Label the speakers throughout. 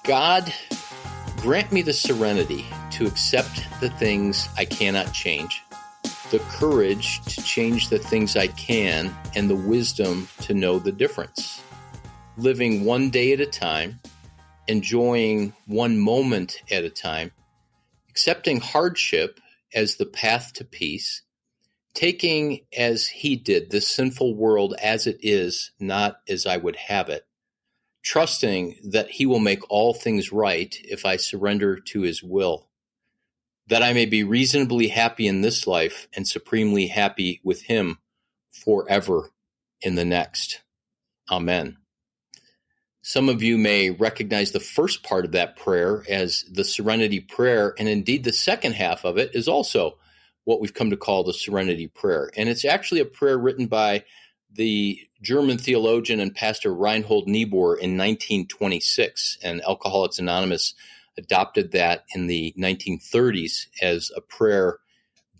Speaker 1: God, grant me the serenity to accept the things I cannot change, the courage to change the things I can, and the wisdom to know the difference. Living one day at a time, enjoying one moment at a time, accepting hardship as the path to peace, taking as he did this sinful world as it is, not as I would have it, trusting that he will make all things right if I surrender to his will, that I may be reasonably happy in this life and supremely happy with him forever in the next. Amen. Some of you may recognize the first part of that prayer as the Serenity Prayer, and indeed the second half of it is also what we've come to call the Serenity Prayer. And it's actually a prayer written by the German theologian and pastor Reinhold Niebuhr in 1926, and Alcoholics Anonymous adopted that in the 1930s as a prayer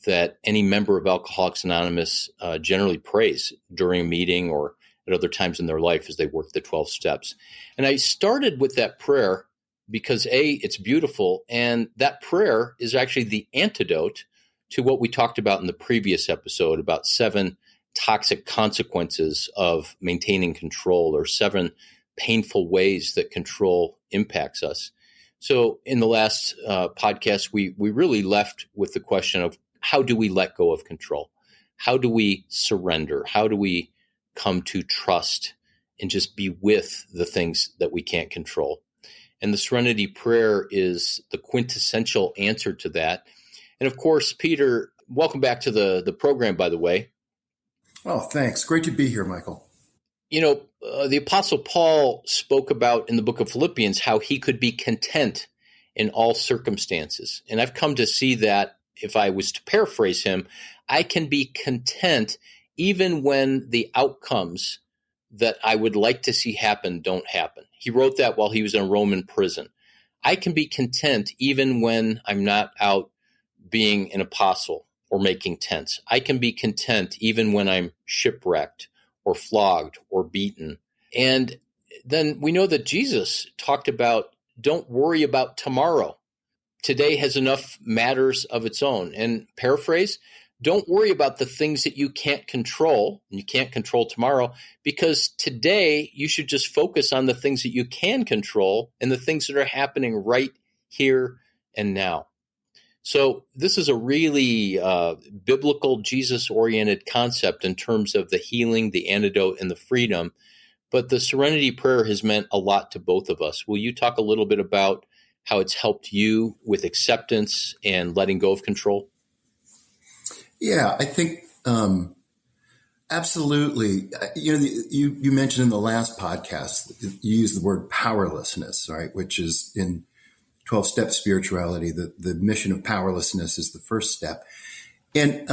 Speaker 1: that any member of Alcoholics Anonymous generally prays during a meeting or at other times in their life as they work the 12 steps. And I started with that prayer because A, it's beautiful, and that prayer is actually the antidote to what we talked about in the previous episode about 7 toxic consequences of maintaining control, or 7 painful ways that control impacts us. So in the last podcast, we really left with the question of how do we let go of control? How do we surrender? How do we come to trust and just be with the things that we can't control? And the Serenity Prayer is the quintessential answer to that. And of course, Peter, welcome back to the program, by the way.
Speaker 2: Oh, thanks. Great to be here, Michael.
Speaker 1: You know, the Apostle Paul spoke about in the book of Philippians how he could be content in all circumstances. And I've come to see that, if I was to paraphrase him, I can be content even when the outcomes that I would like to see happen don't happen. He wrote that while he was in a Roman prison. I can be content even when I'm not out being an apostle or making tents. I can be content even when I'm shipwrecked or flogged or beaten. And then we know that Jesus talked about, don't worry about tomorrow. Today has enough matters of its own. And paraphrase, don't worry about the things that you can't control, and you can't control tomorrow, because today you should just focus on the things that you can control and the things that are happening right here and now. So this is a really biblical, Jesus-oriented concept in terms of the healing, the antidote, and the freedom. But the Serenity Prayer has meant a lot to both of us. Will you talk a little bit about how it's helped you with acceptance and letting go of control?
Speaker 2: Yeah, I think absolutely. You know, you mentioned in the last podcast, you used the word powerlessness, right? Which is in 12-step spirituality, the mission of powerlessness is the first step. And,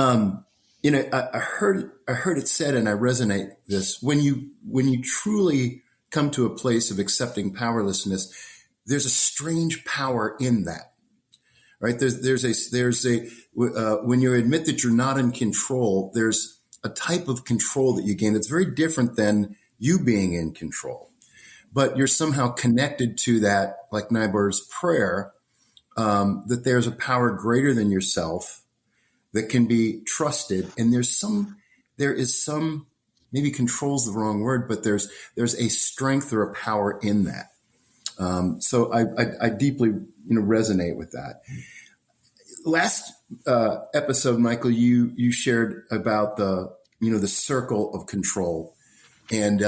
Speaker 2: you know, I heard it said, and I resonate this, when you truly come to a place of accepting powerlessness, there's a strange power in that, right? When you admit that you're not in control, there's a type of control that you gain that's very different than you being in control. But you're somehow connected to that, like Niebuhr's prayer, that there's a power greater than yourself that can be trusted. And there is some, maybe control's the wrong word, but there's a strength or a power in that. So I deeply, resonate with that. Last episode, Michael, you shared about the circle of control, and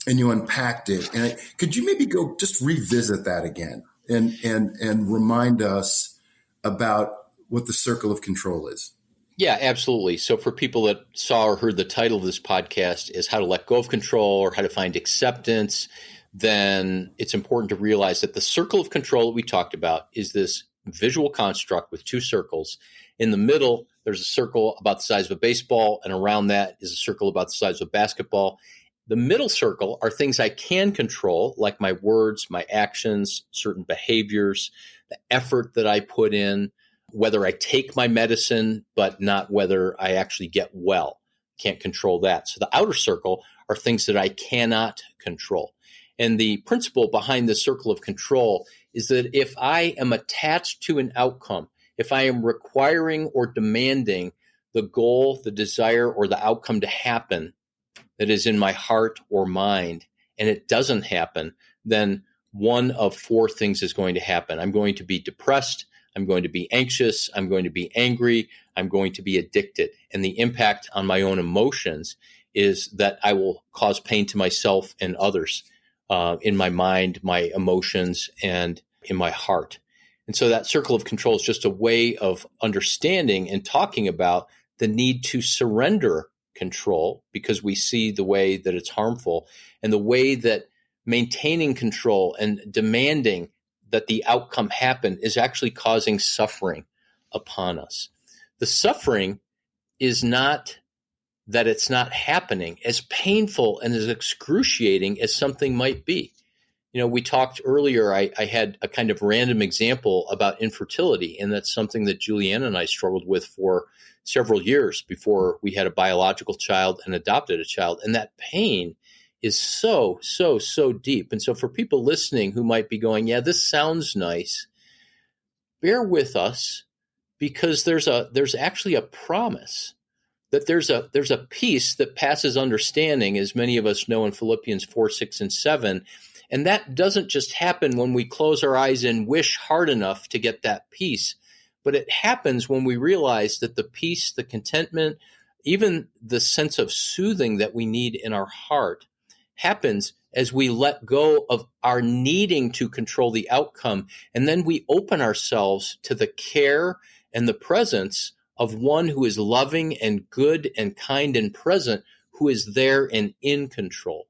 Speaker 2: you unpacked it. And could you maybe go just revisit that again and remind us about what the circle of control is?
Speaker 1: Yeah, absolutely. So for people that saw or heard the title of this podcast is how to let go of control or how to find acceptance, then it's important to realize that the circle of control that we talked about is this visual construct with 2 circles. In the middle, there's a circle about the size of a baseball, and around that is a circle about the size of a basketball. The middle circle are things I can control, like my words, my actions, certain behaviors, the effort that I put in, whether I take my medicine, but not whether I actually get well. Can't control that. So the outer circle are things that I cannot control. And the principle behind the circle of control is that if I am attached to an outcome, if I am requiring or demanding the goal, the desire, or the outcome to happen that is in my heart or mind, and it doesn't happen, then one of four things is going to happen. I'm going to be depressed. I'm going to be anxious. I'm going to be angry. I'm going to be addicted. And the impact on my own emotions is that I will cause pain to myself and others in my mind, my emotions, and in my heart. And so that circle of control is just a way of understanding and talking about the need to surrender control, because we see the way that it's harmful, and the way that maintaining control and demanding that the outcome happen is actually causing suffering upon us. The suffering is not that it's not happening, as painful and as excruciating as something might be. You know, we talked earlier, I had a kind of random example about infertility, and that's something that Julianne and I struggled with for several years before we had a biological child and adopted a child. And that pain is so deep. And so for people listening who might be going, yeah, this sounds nice, bear with us, because there's actually a promise that there's a peace that passes understanding, as many of us know in Philippians 4, 6, and 7. And that doesn't just happen when we close our eyes and wish hard enough to get that peace, but it happens when we realize that the peace, the contentment, even the sense of soothing that we need in our heart happens as we let go of our needing to control the outcome. And then we open ourselves to the care and the presence of one who is loving and good and kind and present, who is there and in control.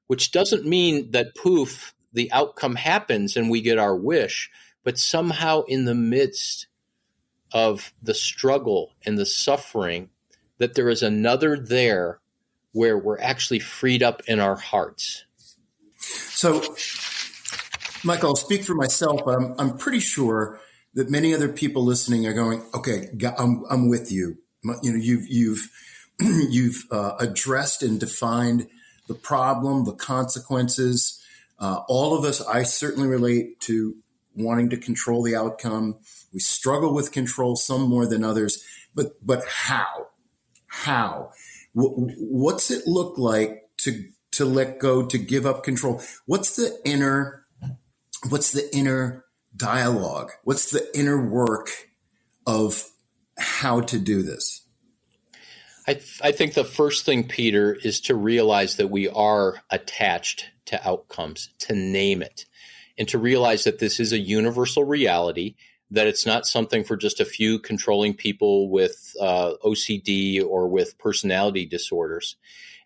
Speaker 1: Which doesn't mean that poof, the outcome happens and we get our wish, but somehow in the midst of the struggle and the suffering, that there is another there where we're actually freed up in our hearts.
Speaker 2: So, Michael, I'll speak for myself, but I'm pretty sure that many other people listening are going, okay, I'm with you. You know, you've addressed and defined the problem, the consequences. All of us, I certainly relate to wanting to control the outcome. We struggle with control, some more than others. But how? How? What's it look like to let go, to give up control? What's the inner dialogue? What's the inner work of how to do this?
Speaker 1: I think the first thing, Peter, is to realize that we are attached to outcomes, to name it, and to realize that this is a universal reality, that it's not something for just a few controlling people with OCD or with personality disorders.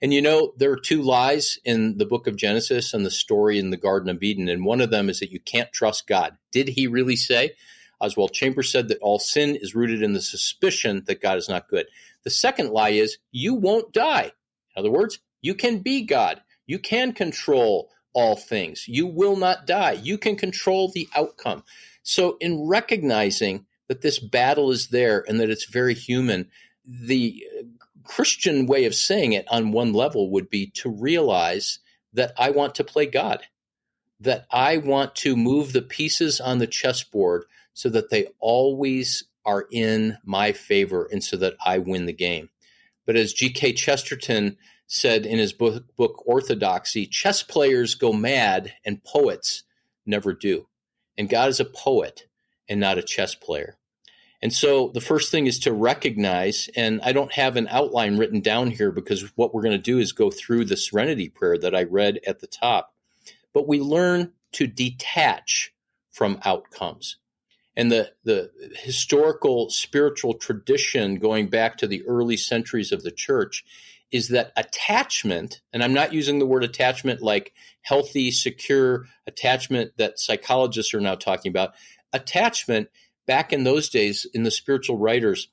Speaker 1: And you know, there are two lies in the book of Genesis and the story in the Garden of Eden, and one of them is that you can't trust God. Did he really say? Oswald Chambers said that all sin is rooted in the suspicion that God is not good. The second lie is you won't die. In other words, you can be God. You can control all things. You will not die. You can control the outcome. So in recognizing that this battle is there and that it's very human, the Christian way of saying it on one level would be to realize that I want to play God, that I want to move the pieces on the chessboard so that they always are in my favor and so that I win the game. But as G.K. Chesterton said in his book Orthodoxy, chess players go mad and poets never do. And God is a poet and not a chess player. And so the first thing is to recognize, and I don't have an outline written down here because what we're going to do is go through the Serenity Prayer that I read at the top. But we learn to detach from outcomes. And the historical spiritual tradition going back to the early centuries of the church is that attachment, and I'm not using the word attachment like healthy, secure attachment that psychologists are now talking about. Attachment, back in those days, in the spiritual writers,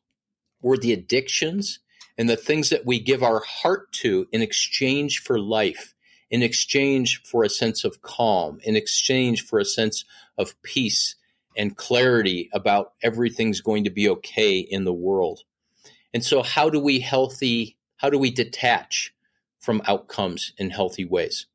Speaker 1: were the addictions and the things that we give our heart to in exchange for life, in exchange for a sense of calm, in exchange for a sense of peace and clarity about everything's going to be okay in the world. And so how do we detach from outcomes in healthy ways?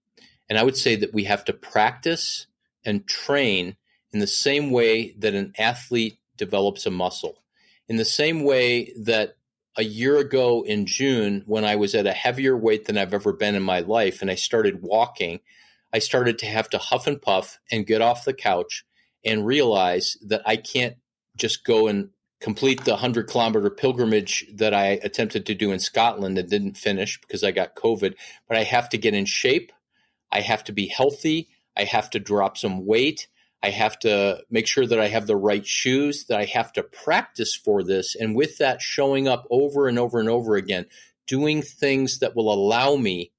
Speaker 1: And I would say that we have to practice and train in the same way that an athlete develops a muscle. In the same way that a year ago in June, when I was at a heavier weight than I've ever been in my life, and I started walking, I started to have to huff and puff and get off the couch and realize that I can't just go and complete the 100-kilometer pilgrimage that I attempted to do in Scotland and didn't finish because I got COVID, but I have to get in shape. I have to be healthy. I have to drop some weight. I have to make sure that I have the right shoes, that I have to practice for this. And with that, showing up over and over and over again, doing things that will allow me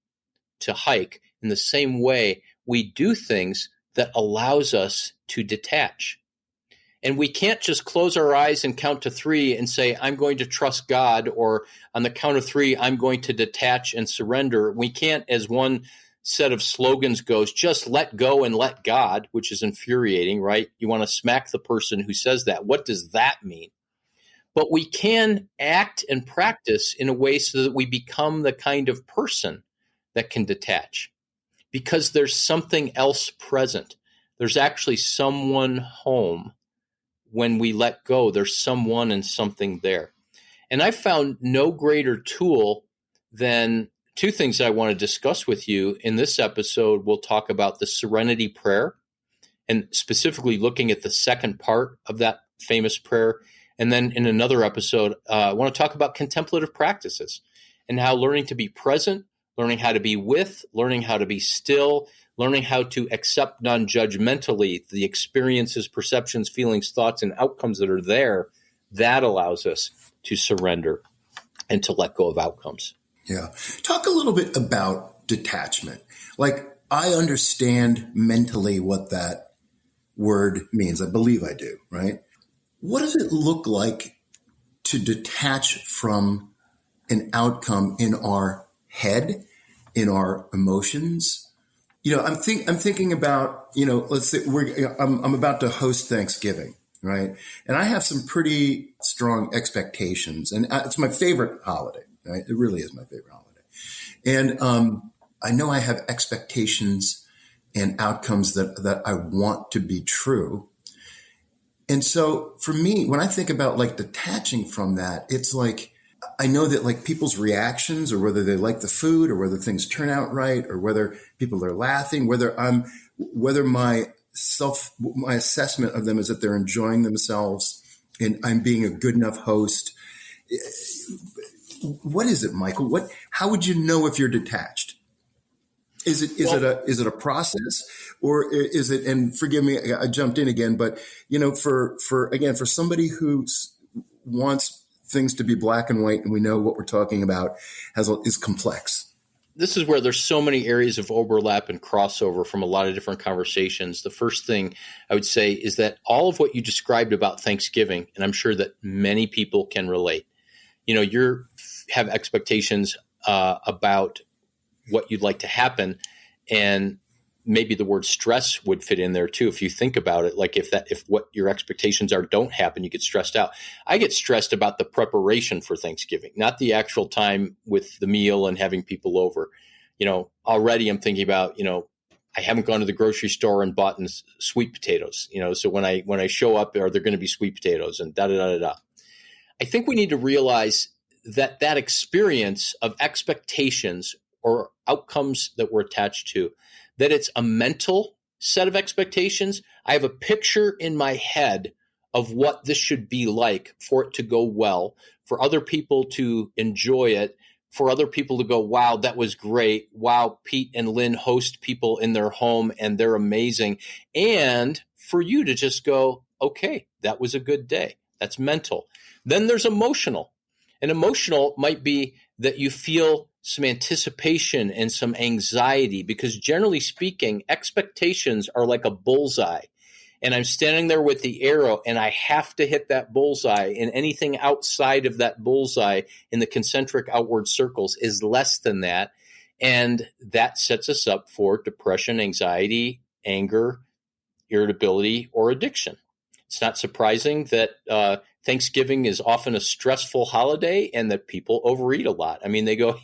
Speaker 1: to hike in the same way we do things that allows us to detach. And we can't just close our eyes and count to 3 and say, I'm going to trust God, or on the count of 3, I'm going to detach and surrender. We can't, as one set of slogans goes, just let go and let God, which is infuriating, right? You want to smack the person who says that. What does that mean? But we can act and practice in a way so that we become the kind of person that can detach, because there's something else present. There's actually someone home. When we let go, there's someone and something there. And I found no greater tool than 2 things I want to discuss with you. In this episode, we'll talk about the Serenity Prayer, and specifically looking at the second part of that famous prayer. And then in another episode, I want to talk about contemplative practices and how learning to be present, learning how to be with, learning how to be still, learning how to accept non-judgmentally the experiences, perceptions, feelings, thoughts, and outcomes that are there, that allows us to surrender and to let go of outcomes.
Speaker 2: Yeah. Talk a little bit about detachment. Like, I understand mentally what that word means. I believe I do, right? What does it look like to detach from an outcome in our head, in our emotions? I'm thinking about, let's say I'm about to host Thanksgiving, right? And I have some pretty strong expectations, and it's my favorite holiday, right? It really is my favorite holiday. And I know I have expectations and outcomes that I want to be true. And so for me, when I think about like detaching from that, it's like, I know that like people's reactions, or whether they like the food, or whether things turn out right, or whether people are laughing, whether my assessment of them is that they're enjoying themselves and I'm being a good enough host. What is it, Michael? How would you know if you're detached? Is it a process, or is it, and forgive me, I jumped in again, but for somebody who wants things to be black and white, and we know what we're talking about is complex.
Speaker 1: This is where there's so many areas of overlap and crossover from a lot of different conversations. The first thing I would say is that all of what you described about Thanksgiving, and I'm sure that many people can relate, you have expectations about what you'd like to happen, and maybe the word stress would fit in there too. If you think about it, like if what your expectations are don't happen, you get stressed out. I get stressed about the preparation for Thanksgiving, not the actual time with the meal and having people over. Already I'm thinking about, I haven't gone to the grocery store and bought sweet potatoes, so when I show up, are there going to be sweet potatoes and da-da-da-da-da. I think we need to realize that experience of expectations or outcomes that we're attached to, that it's a mental set of expectations. I have a picture in my head of what this should be like for it to go well, for other people to enjoy it, for other people to go, wow, that was great. Wow, Pete and Lynn host people in their home and they're amazing. And for you to just go, okay, that was a good day. That's mental. Then there's emotional. And emotional might be that you feel some anticipation and some anxiety, because generally speaking, expectations are like a bullseye. And I'm standing there with the arrow and I have to hit that bullseye, and anything outside of that bullseye in the concentric outward circles is less than that. And that sets us up for depression, anxiety, anger, irritability, or addiction. It's not surprising that Thanksgiving is often a stressful holiday and that people overeat a lot. I mean, they go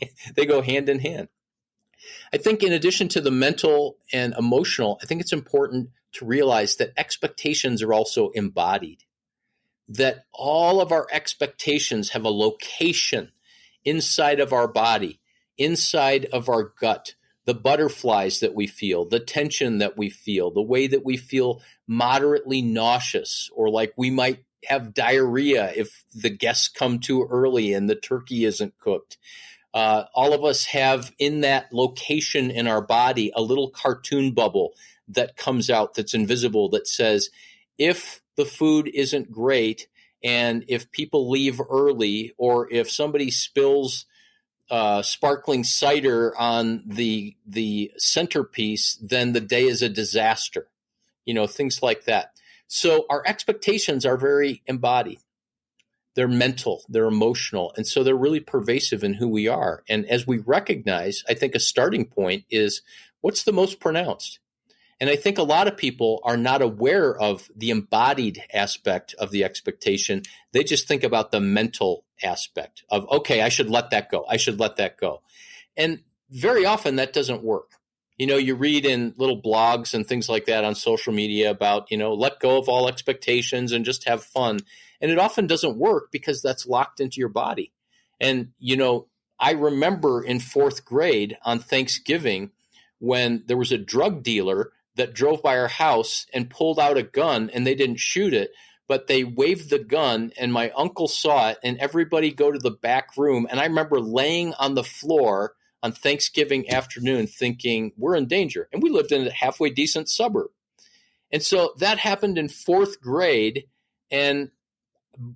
Speaker 1: hand in hand. I think in addition to the mental and emotional, I think it's important to realize that expectations are also embodied, that all of our expectations have a location inside of our body, inside of our gut, the butterflies that we feel, the tension that we feel, the way that we feel moderately nauseous, or like we might have diarrhea if the guests come too early and the turkey isn't cooked. All of us have in that location in our body a little cartoon bubble that comes out that's invisible that says, if the food isn't great, and if people leave early, or if somebody spills sparkling cider on the centerpiece, then the day is a disaster. Things like that. So our expectations are very embodied. They're mental, they're emotional, and so they're really pervasive in who we are. And as we recognize, I think a starting point is, what's the most pronounced? And I think a lot of people are not aware of the embodied aspect of the expectation. They just think about the mental aspect of, okay, I should let that go. I should let that go. And very often that doesn't work. You read in little blogs and things like that on social media about, let go of all expectations and just have fun. And it often doesn't work because that's locked into your body. And, I remember in fourth grade on Thanksgiving when there was a drug dealer that drove by our house and pulled out a gun, and they didn't shoot it, but they waved the gun, and my uncle saw it, and everybody go to the back room. And I remember laying on the floor on Thanksgiving afternoon thinking, we're in danger. And we lived in a halfway decent suburb. And so that happened in fourth grade. And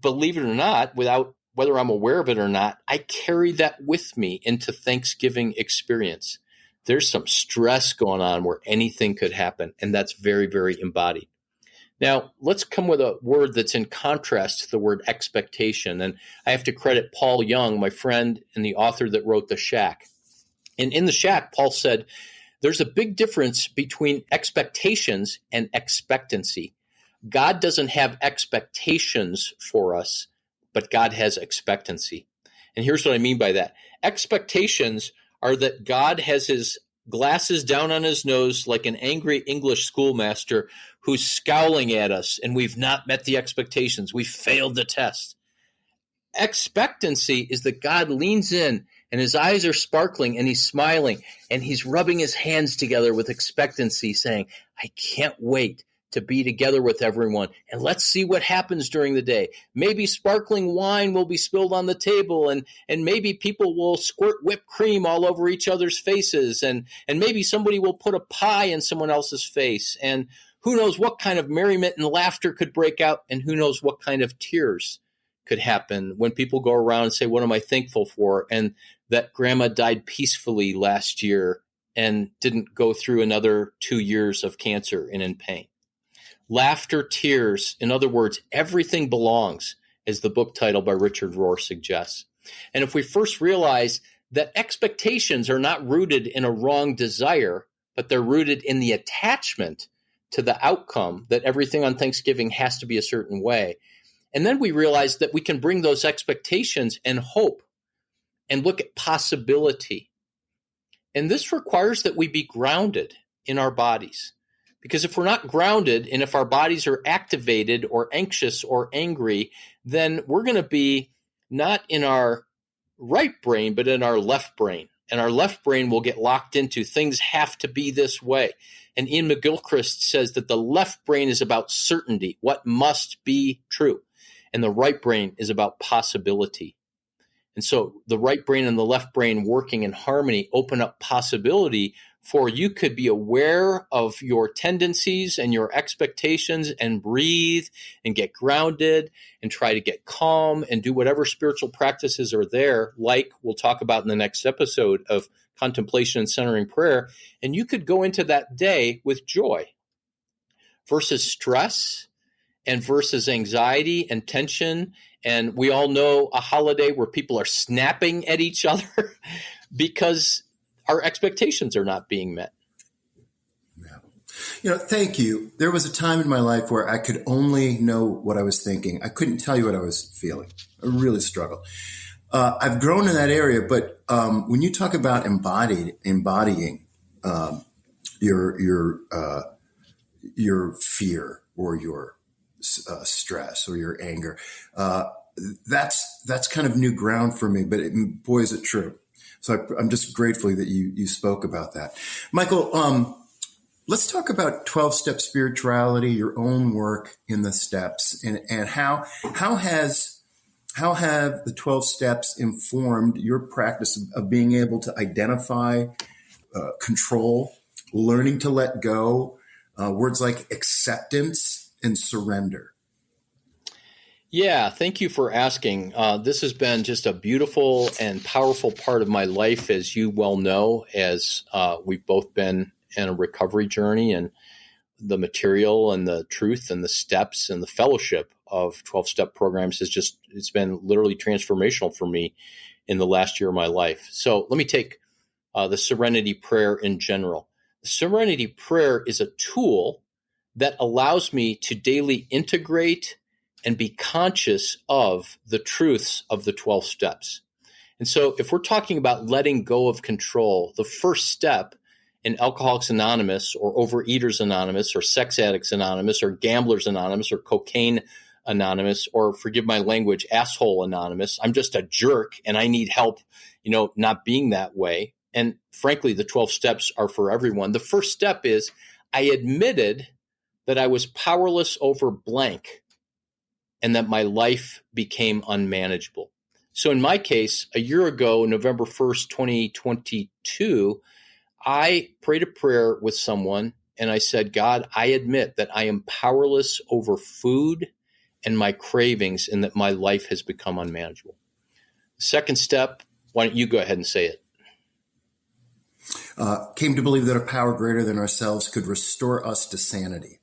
Speaker 1: believe it or not, without whether I'm aware of it or not, I carry that with me into Thanksgiving experience. There's some stress going on where anything could happen, and that's very, very embodied. Now, let's come with a word that's in contrast to the word expectation. And I have to credit Paul Young, my friend and the author that wrote The Shack. And in The Shack, Paul said, there's a big difference between expectations and expectancy. God doesn't have expectations for us, but God has expectancy. And here's what I mean by that. Expectations are that God has his glasses down on his nose like an angry English schoolmaster who's scowling at us, and we've not met the expectations. We failed the test. Expectancy is that God leans in and his eyes are sparkling and he's smiling and he's rubbing his hands together with expectancy, saying, I can't wait to be together with everyone, and let's see what happens during the day. Maybe sparkling wine will be spilled on the table, and maybe people will squirt whipped cream all over each other's faces, and maybe somebody will put a pie in someone else's face, and who knows what kind of merriment and laughter could break out, and who knows what kind of tears could happen when people go around and say, what am I thankful for? And that grandma died peacefully last year and didn't go through another 2 years of cancer and in pain. Laughter, tears, in other words, everything belongs, as the book title by Richard Rohr suggests. And if we first realize that expectations are not rooted in a wrong desire, but they're rooted in the attachment to the outcome, that everything on Thanksgiving has to be a certain way. And then we realize that we can bring those expectations and hope and look at possibility. And this requires that we be grounded in our bodies. Because if we're not grounded, and if our bodies are activated or anxious or angry, then we're going to be not in our right brain, but in our left brain. And our left brain will get locked into things have to be this way. And Ian McGilchrist says that the left brain is about certainty, what must be true. And the right brain is about possibility. And so the right brain and the left brain working in harmony open up possibility for you could be aware of your tendencies and your expectations and breathe and get grounded and try to get calm and do whatever spiritual practices are there, like we'll talk about in the next episode of contemplation and centering prayer. And you could go into that day with joy versus stress and versus anxiety and tension. And we all know a holiday where people are snapping at each other because our expectations are not being met.
Speaker 2: Yeah. Thank you. There was a time in my life where I could only know what I was thinking. I couldn't tell you what I was feeling. I really struggled. I've grown in that area, but when you talk about embodying your your fear or your stress or your anger, that's kind of new ground for me. But boy, is it true. So I'm just grateful that you spoke about that, Michael. Let's talk about 12-step spirituality, your own work in the steps, and how have the 12 steps informed your practice of being able to identify, control, learning to let go, words like acceptance and surrender?
Speaker 1: Yeah, thank you for asking. This has been just a beautiful and powerful part of my life, as you well know, as we've both been in a recovery journey, and the material and the truth and the steps and the fellowship of 12-step programs it's been literally transformational for me in the last year of my life. So let me take the Serenity Prayer in general. The Serenity Prayer is a tool that allows me to daily integrate and be conscious of the truths of the 12 steps. And so if we're talking about letting go of control, the first step in Alcoholics Anonymous or Overeaters Anonymous or Sex Addicts Anonymous or Gamblers Anonymous or Cocaine Anonymous or, forgive my language, Asshole Anonymous. I'm just a jerk and I need help, not being that way. And frankly, the 12 steps are for everyone. The first step is I admitted that I was powerless over blank and that my life became unmanageable. So in my case, a year ago, November 1st, 2022, I prayed a prayer with someone and I said, God, I admit that I am powerless over food and my cravings and that my life has become unmanageable. The second step, why don't you go ahead and say it?
Speaker 2: Came to believe that a power greater than ourselves could restore us to sanity.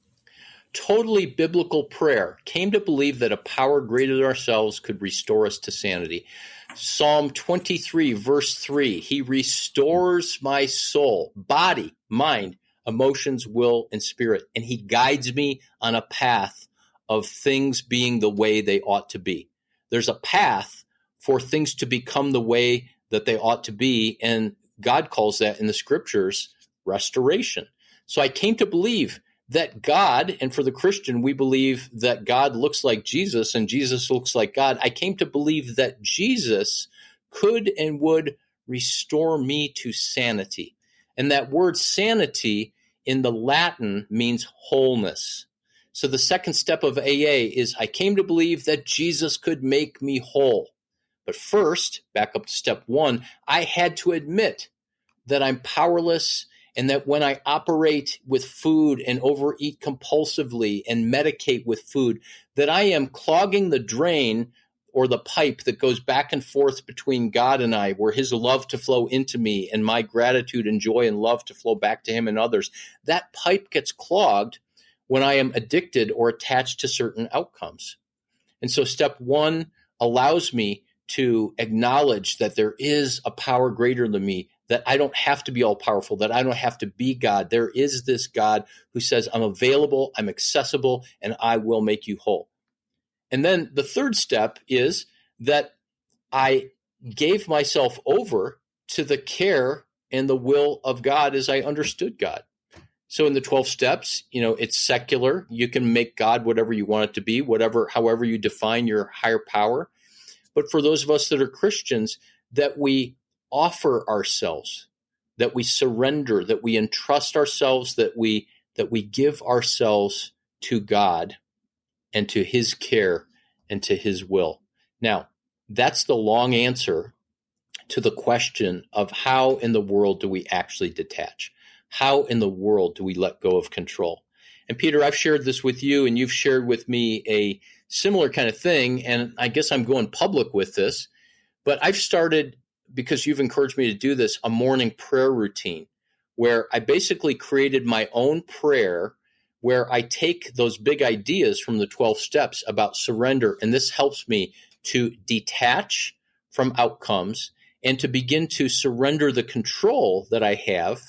Speaker 1: Totally biblical prayer. Came to believe that a power greater than ourselves could restore us to sanity. Psalm 23, verse 3, he restores my soul, body, mind, emotions, will, and spirit, and he guides me on a path of things being the way they ought to be. There's a path for things to become the way that they ought to be, and God calls that in the scriptures restoration. So I came to believe that God, and for the Christian, we believe that God looks like Jesus and Jesus looks like God. I came to believe that Jesus could and would restore me to sanity. And that word sanity in the Latin means wholeness. So the second step of AA is I came to believe that Jesus could make me whole. But first, back up to step one, I had to admit that I'm powerless and that when I operate with food and overeat compulsively and medicate with food, that I am clogging the drain or the pipe that goes back and forth between God and I, where his love to flow into me and my gratitude and joy and love to flow back to him and others. That pipe gets clogged when I am addicted or attached to certain outcomes. And so step one allows me to acknowledge that there is a power greater than me, that I don't have to be all powerful, that I don't have to be God. There is this God who says, I'm available, I'm accessible, and I will make you whole. And then the third step is that I gave myself over to the care and the will of God as I understood God. So in the 12 steps, it's secular. You can make God whatever you want it to be, however you define your higher power. But for those of us that are Christians, that we offer ourselves, that we surrender, that we entrust ourselves, that we give ourselves to God and to his care and to his will. Now, that's the long answer to the question of how in the world do we actually detach? How in the world do we let go of control? And Peter, I've shared this with you and you've shared with me a similar kind of thing. And I guess I'm going public with this, but I've started, because you've encouraged me to do this, a morning prayer routine where I basically created my own prayer where I take those big ideas from the 12 steps about surrender. And this helps me to detach from outcomes and to begin to surrender the control that I have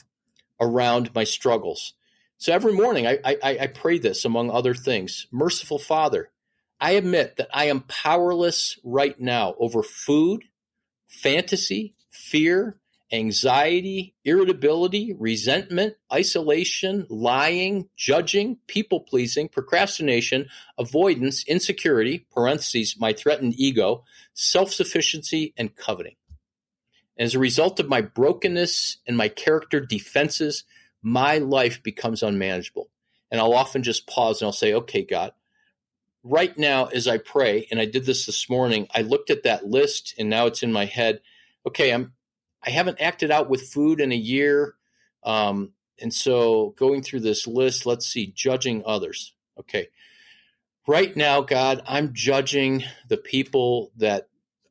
Speaker 1: around my struggles. So every morning I pray this, among other things. Merciful Father, I admit that I am powerless right now over food, fantasy, fear, anxiety, irritability, resentment, isolation, lying, judging, people-pleasing, procrastination, avoidance, insecurity, parentheses, my threatened ego, self-sufficiency, and coveting. And as a result of my brokenness and my character defenses, my life becomes unmanageable. And I'll often just pause and I'll say, okay, God, right now as I pray, and I did this morning, I looked at that list and now it's in my head. Okay, I haven't acted out with food in a year. And so going through this list, let's see, judging others. Okay. Right now, God, I'm judging the people that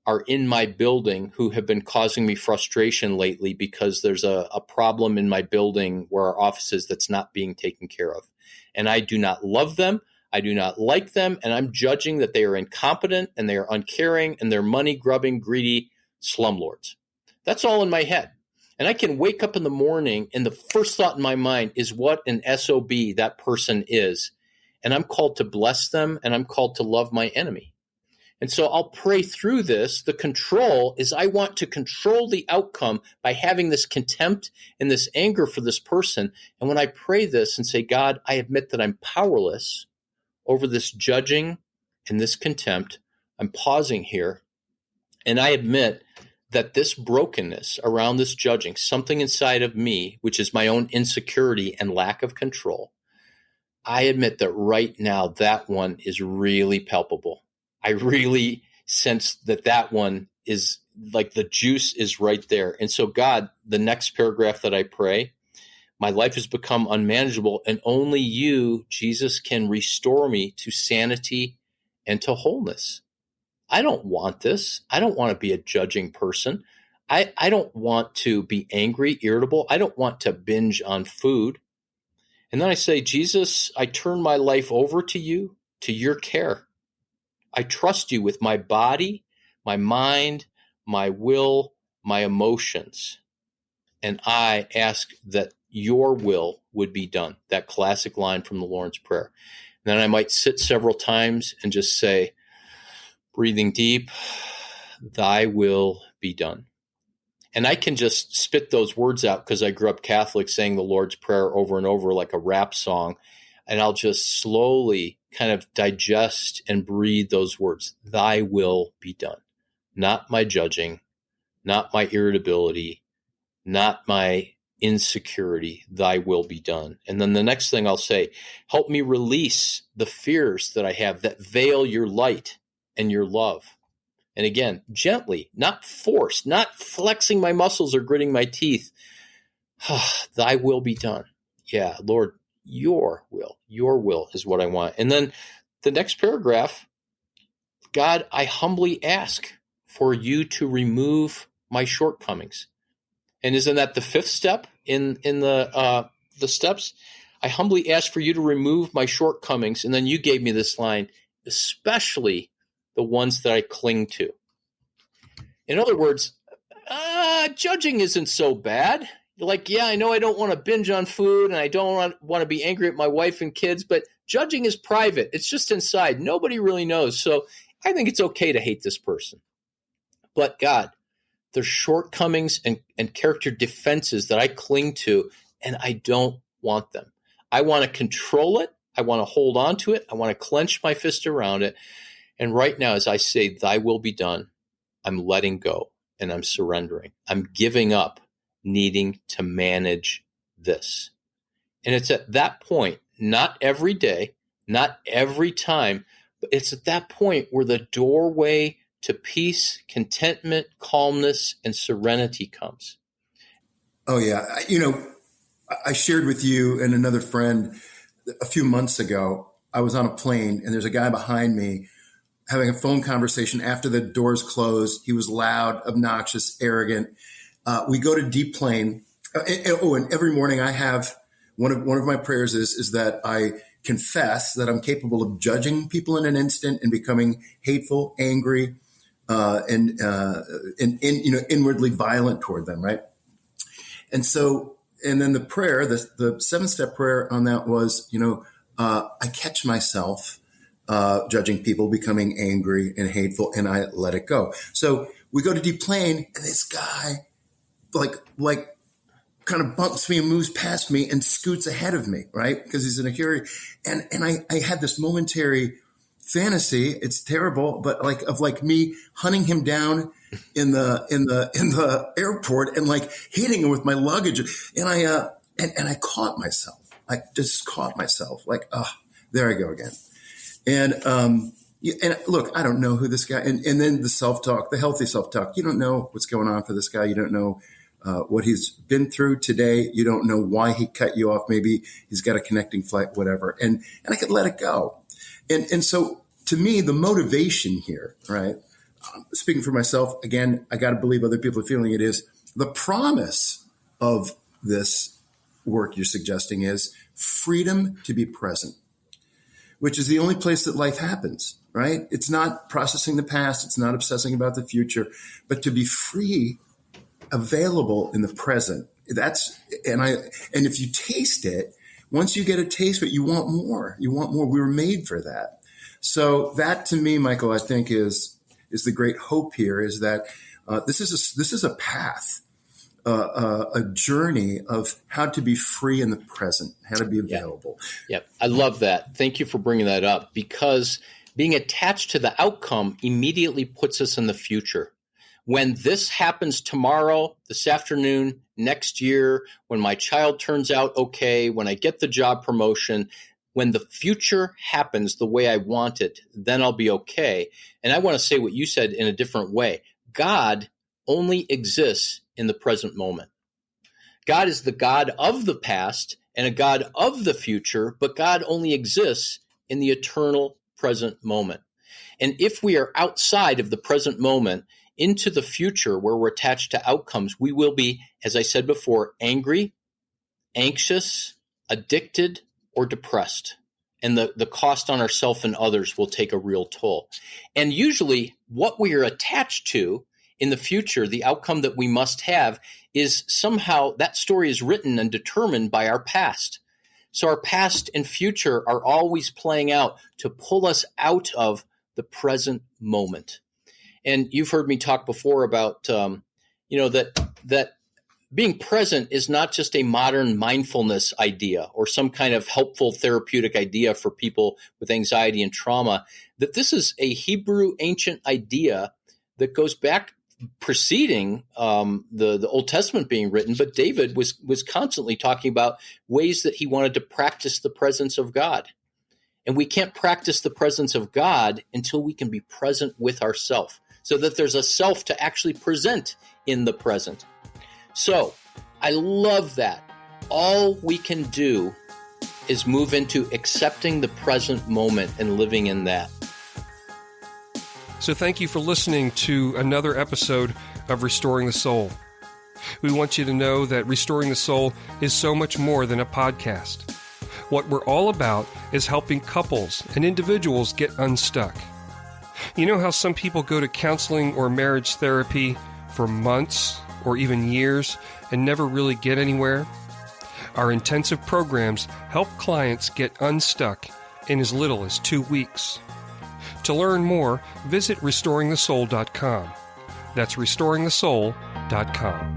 Speaker 1: are in my building who have been causing me frustration lately because there's a problem in my building where our office is that's not being taken care of. And I do not love them. I do not like them. And I'm judging that they are incompetent and they are uncaring and they're money-grubbing, greedy slumlords. That's all in my head. And I can wake up in the morning and the first thought in my mind is what an SOB that person is. And I'm called to bless them and I'm called to love my enemy. And so I'll pray through this. The control is I want to control the outcome by having this contempt and this anger for this person. And when I pray this and say, God, I admit that I'm powerless over this judging and this contempt, I'm pausing here. And I admit that this brokenness around this judging, something inside of me, which is my own insecurity and lack of control, I admit that right now that one is really palpable. I really sense that one is like the juice is right there. And so, God, the next paragraph that I pray, my life has become unmanageable, and only you, Jesus, can restore me to sanity and to wholeness. I don't want this. I don't want to be a judging person. I don't want to be angry, irritable. I don't want to binge on food. And then I say, Jesus, I turn my life over to you, to your care. I trust you with my body, my mind, my will, my emotions. And I ask that your will would be done. That classic line from the Lord's Prayer. And then I might sit several times and just say, breathing deep, thy will be done. And I can just spit those words out because I grew up Catholic saying the Lord's Prayer over and over like a rap song. And I'll just slowly kind of digest and breathe those words. Thy will be done. Not my judging, not my irritability, not my insecurity. Thy will be done. And then the next thing I'll say, help me release the fears that I have that veil your light and your love. And again, gently, not forced, not flexing my muscles or gritting my teeth. Thy will be done. Yeah, Lord, your will is what I want. And then the next paragraph, God, I humbly ask for you to remove my shortcomings. And isn't that the fifth step in the steps? I humbly ask for you to remove my shortcomings. And then you gave me this line, especially the ones that I cling to. In other words, judging isn't so bad. Like, yeah, I know I don't want to binge on food and I don't want to be angry at my wife and kids, but judging is private. It's just inside. Nobody really knows. So I think it's okay to hate this person. But God, there's shortcomings and character defenses that I cling to, and I don't want them. I want to control it. I want to hold on to it. I want to clench my fist around it. And right now, as I say, thy will be done, I'm letting go and I'm surrendering. I'm giving up needing to manage this. And it's at that point, not every day, not every time, but it's at that point where the doorway to peace, contentment, calmness, and serenity comes.
Speaker 2: Oh, yeah. I shared with you and another friend a few months ago, I was on a plane and there's a guy behind me having a phone conversation after the doors closed. He was loud, obnoxious, arrogant. We go to deplane. And every morning I have one of my prayers is that I confess that I'm capable of judging people in an instant and becoming hateful, angry, and inwardly violent toward them. Right. And then the prayer, the 7-step prayer on that was, I catch myself judging people, becoming angry and hateful, and I let it go. So we go to deplane, and this guy like kind of bumps me and moves past me and scoots ahead of me, right? Because he's in a hurry. And I had this momentary fantasy. It's terrible, but of me hunting him down in the airport and hitting him with my luggage. And I caught myself. I just caught myself there I go again. And look, I don't know who this guy, and then the self-talk, the healthy self-talk. You don't know what's going on for this guy. You don't know what he's been through today. You don't know why he cut you off. Maybe he's got a connecting flight, whatever. And I could let it go. And so to me, the motivation here, right? Speaking for myself, again, I got to believe other people are feeling it, is the promise of this work you're suggesting is freedom to be present, which is the only place that life happens, right? It's not processing the past. It's not obsessing about the future, but to be free, available in the present. And if you taste it, once you get a taste of it, you want more. You want more. We were made for that. So that, to me, Michael, I think is the great hope here, is that this is a path, a journey of how to be free in the present, how to be available.
Speaker 1: Yep. I love that. Thank you for bringing that up, because being attached to the outcome immediately puts us in the future. When this happens tomorrow, this afternoon, next year, when my child turns out okay, when I get the job promotion, when the future happens the way I want it, then I'll be okay. And I want to say what you said in a different way. God only exists in the present moment. God is the God of the past and a God of the future, but God only exists in the eternal present moment. And if we are outside of the present moment into the future where we're attached to outcomes, we will be, as I said before, angry, anxious, addicted, or depressed. And the cost on ourselves and others will take a real toll. And usually what we are attached to in the future, the outcome that we must have, is somehow that story is written and determined by our past. So our past and future are always playing out to pull us out of the present moment. And you've heard me talk before about, that being present is not just a modern mindfulness idea or some kind of helpful therapeutic idea for people with anxiety and trauma, that this is a Hebrew ancient idea that goes back preceding the Old Testament being written. But David was constantly talking about ways that he wanted to practice the presence of God. And we can't practice the presence of God until we can be present with ourselves, so that there's a self to actually present in the present. So I love that. All we can do is move into accepting the present moment and living in that.
Speaker 3: So thank you for listening to another episode of Restoring the Soul. We want you to know that Restoring the Soul is so much more than a podcast. What we're all about is helping couples and individuals get unstuck. You know how some people go to counseling or marriage therapy for months or even years and never really get anywhere? Our intensive programs help clients get unstuck in as little as 2 weeks. To learn more, visit restoringthesoul.com. That's restoringthesoul.com.